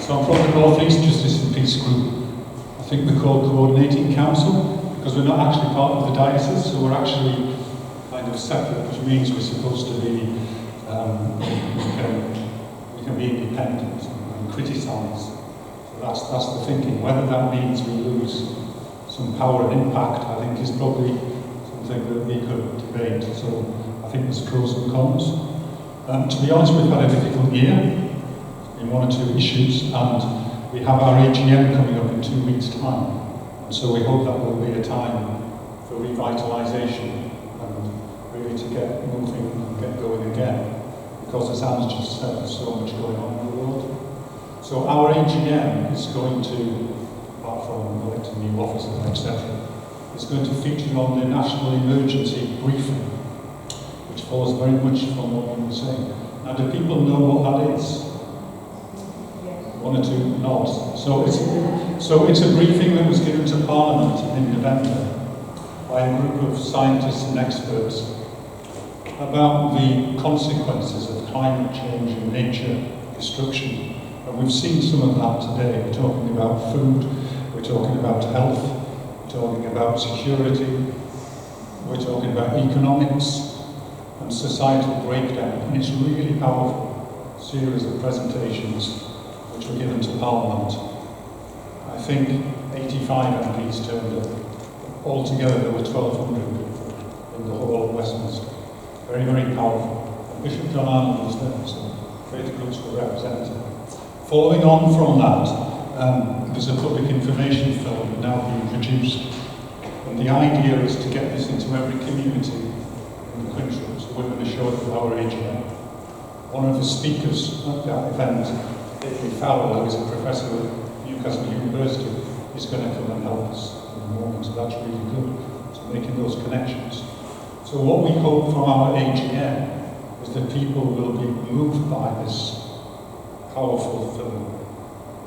So I'm from the North East Justice and Peace Group. I think we're called Coordinating Council because we're not actually part of the diocese, so we're actually kind of separate, which means we're supposed to be, we can be independent and criticise. So that's the thinking. Whether that means we lose some power and impact, I think is probably something that we could debate. So I think there's pros and cons. To be honest, we've had a difficult year in one or two issues, and we have our AGM coming up in 2 weeks' time. And so we hope that will be a time for revitalisation and really to get moving and get going again. Because as Anne's just said, there's so much going on in the world. So our AGM is going to, apart from electing new officers, etc., is going to feature on the National Emergency Briefing, which follows very much from what you were saying. Now, do people know what that is? One or two nods. So it's a briefing that was given to Parliament in November by a group of scientists and experts about the consequences of climate change and nature destruction. And we've seen some of that today. We're talking about food, we're talking about health, we're talking about security, we're talking about economics and societal breakdown. And it's really powerful series of presentations which were given to Parliament. I think 85 MPs turned up. Altogether there were 1,200 in the whole of Westminster. Very, very powerful. And Bishop John Arnold was there, so great groups were represented. Following on from that, there's a public information film now being produced. And the idea is to get this into every community in the country. So we're going to show it at our AGM. One of the speakers at that event, David Farrell, who is a professor at Newcastle University, is going to come and help us in the morning. So that's really good. So making those connections. So what we hope from our AGM is that people will be moved by this powerful film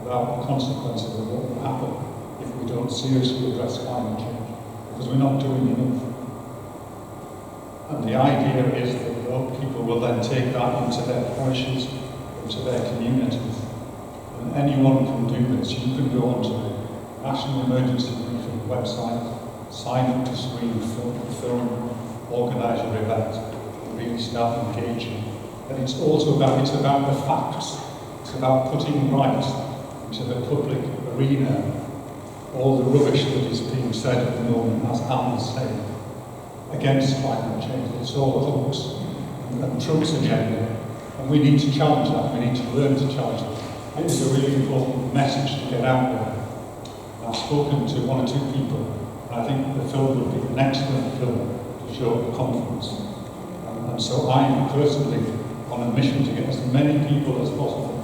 about the consequences of what will happen if we don't seriously address climate change, because we're not doing enough. And the idea is that people will then take that into their parishes, into their communities. And anyone can do this. You can go onto the National Emergency Briefing website, sign up to screen the film, organise your event, and really start engaging. And it's also about the facts. It's about putting right into the public arena all the rubbish that is being said at the moment, as Anne was saying, against climate change. It's all a hoax and Trump's agenda. And we need to challenge that. We need to learn to challenge that. It is a really important message to get out there. I've spoken to one or two people, and I think the film would be an excellent film to show at the conference. And so I'm personally on a mission to get as many people as possible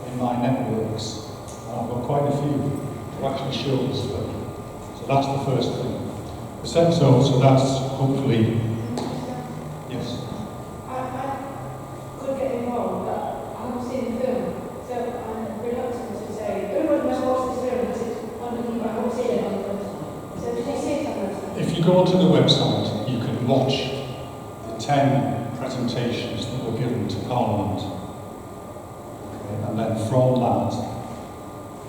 in my networks. And I've got quite a few to actually show this film. So that's the first thing. So that's hopefully, yes. I could get involved, but I haven't seen the film. So I'm reluctant to say, everyone must watch this film because it's wonderful, but I haven't seen it on the website. So did you see it on the website? If you go onto the website, you can watch the 10 presentations that were given to Parliament. Okay, and then from that,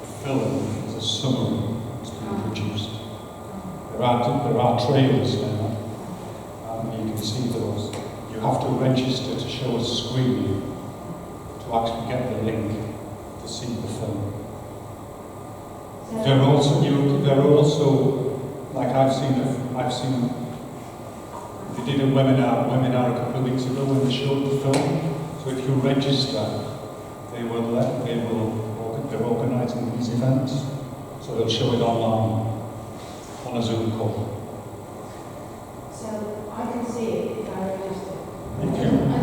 the film is a summary that's been produced. There are trailers now, and you can see those. You have to register to show a screen to actually get the link to see the film. There are also, like I've seen. They did a webinar a couple of weeks ago when they showed the film. So if you register, they're organising these events, so they'll show it online on a Zoom call. So I can see it if I register. If you, I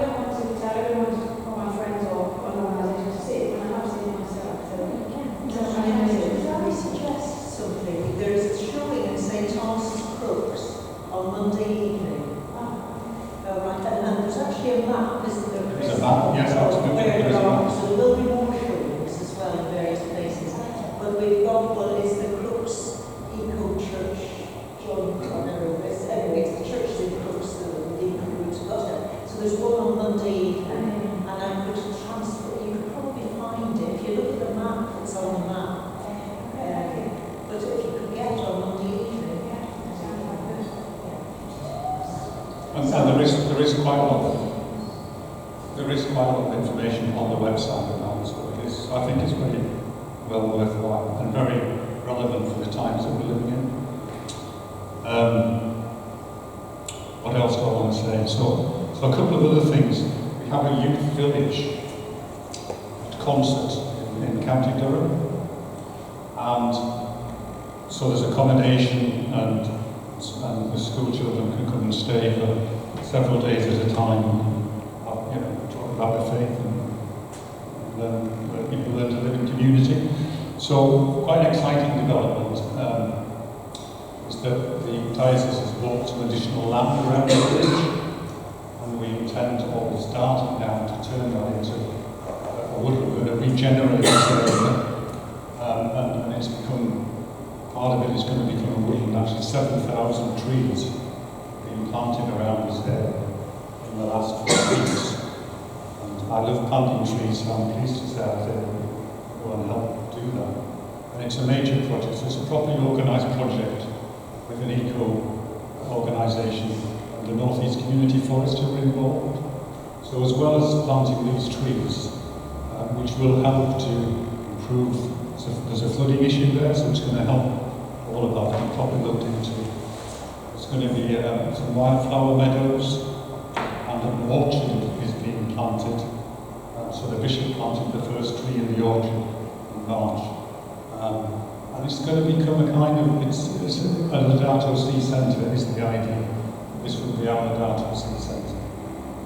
don't want to tell everyone or my friends or organisations to see it when I have seen it myself. Can I suggest something? There is a showing at St. Thomas's Crooks on Monday evening. Right, and there's actually a map, isn't there? There's a map, yes, absolutely. There are, so there will be more showings as well in various places. But we've got one is the Crooks Eco Church joint. Anyway, it's the church in Crooks, the Eco Route to Gloucester. So there's one on Monday evening, and I could transfer. You could probably find it if you look at the And there is quite a lot of information on the website about it, so I think it's very well worthwhile and very relevant for the times that we're living in. What else do I want to say? So a couple of other things. We have a youth village at Concert in County Durham, and so there's accommodation, and the school children can come and stay for several days at a time, and talk about their faith and where people learn to live in community. So quite an exciting development is that the diocese has bought some additional land around the village, and we intend to, or we're starting now, to turn that into a woodland. We're going to regenerate this area, and it's become, part of it is going to become a woodland. Actually 7,000 trees have been planted around this area in the last 4 weeks. And I love planting trees, so I'm pleased to say I was able to go and help do that. And it's a major project, so it's a properly organised project with an eco-organisation and the North East Community Forest who are involved. So as well as planting these trees, which will help to improve, so there's a flooding issue there, so it's going to help all of that to be properly looked into. There's going to be some wildflower meadows, and an orchard is being planted. So the bishop planted the first tree in the orchard in March. And it's going to become a kind of, it's a Laudato Si centre is the idea. This will be our Laudato Si centre. It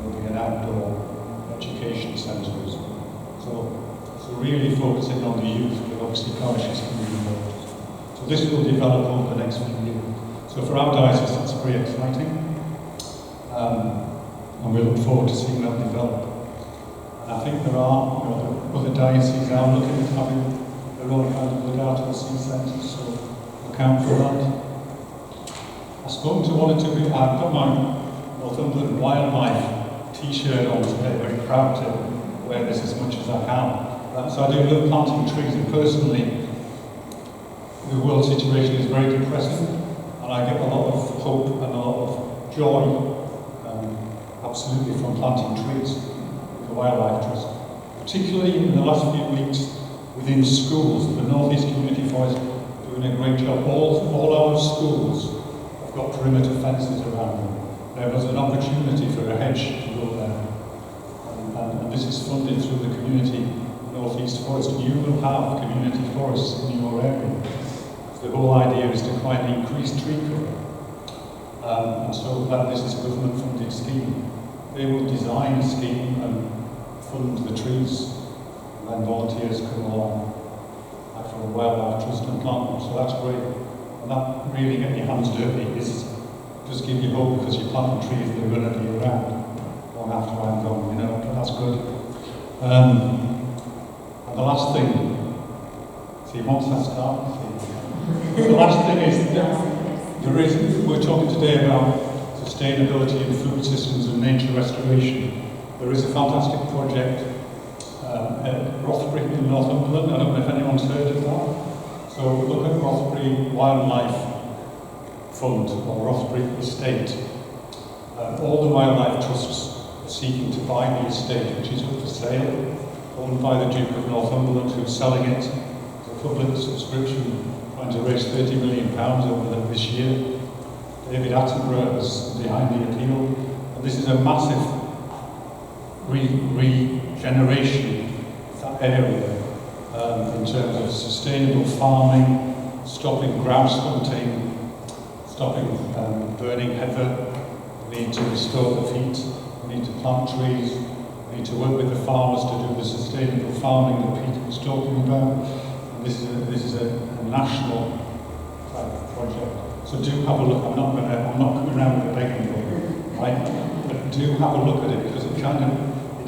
will be an outdoor education centre as well. So really focusing on the youth, but obviously parishes can be involved. So this will develop over the next few years. So for our diocese, that's very exciting. And we look forward to seeing that develop. And I think there are, other dioceses are looking at having their own kind of Laudato Si centres, so look out for that. I spoke to one or two people. I've got my Northumberland Wildlife t-shirt on today, very proud to wear this as much as I can. So I do love planting trees, and personally, the world situation is very depressing, and I get a lot of hope and a lot of joy, absolutely, from planting trees with the Wildlife Trust. Particularly in the last few weeks within schools, the North East Community Forest doing a great job. All our schools have got perimeter fences around them. There was an opportunity for a hedge to go there, and this is funded through the Community North East Forest. You will have community forests in your area. The whole idea is to try and increase tree cover. And so this is a government-funded scheme. They will design a scheme and fund the trees, and then volunteers come along, like from a Wildlife Trust, and plant them. So that's great. And that really getting your hands dirty does give you hope, because you're planting trees that are going to be around long after I'm gone, but that's good. And the last thing, see, once I start, the last thing is, we're talking today about sustainability in food systems and nature restoration. There is a fantastic project at Rothbury in Northumberland. I don't know if anyone's heard of that. So look at Rothbury Wildlife Fund, or Rothbury Estate. All the wildlife trusts are seeking to buy the estate, which is up for sale, owned by the Duke of Northumberland, who's selling it. It's a public subscription, trying to raise £30 million over this year. David Attenborough is behind the appeal, and this is a massive regeneration of that area in terms of sustainable farming, stopping grouse hunting, stopping burning heather. We need to restore the peat, we need to plant trees, we need to work with the farmers to do the sustainable farming that Peter was talking about. And this is a national type of project. So do have a look. I'm not coming around with a begging bowl, right? But do have a look at it, because it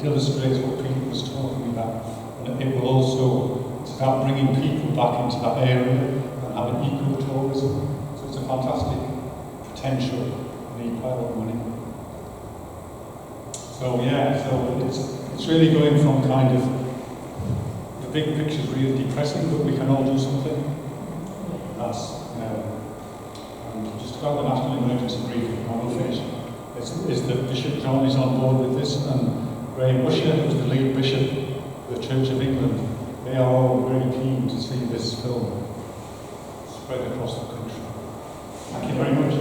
illustrates what Peter was talking about. And it will also, it's about bringing people back into that area and having eco-tourism. So it's a fantastic potential. We need quite a lot of money. So yeah, so it's really going from kind of, the big picture is really depressing, but we can all do something. That's, and just about the national emergency briefing, I will finish. There's is that Bishop John is on board with this, and Graham Usher, who's the lead bishop of the Church of England, they are all very keen to see this film spread across the country. Thank you very much.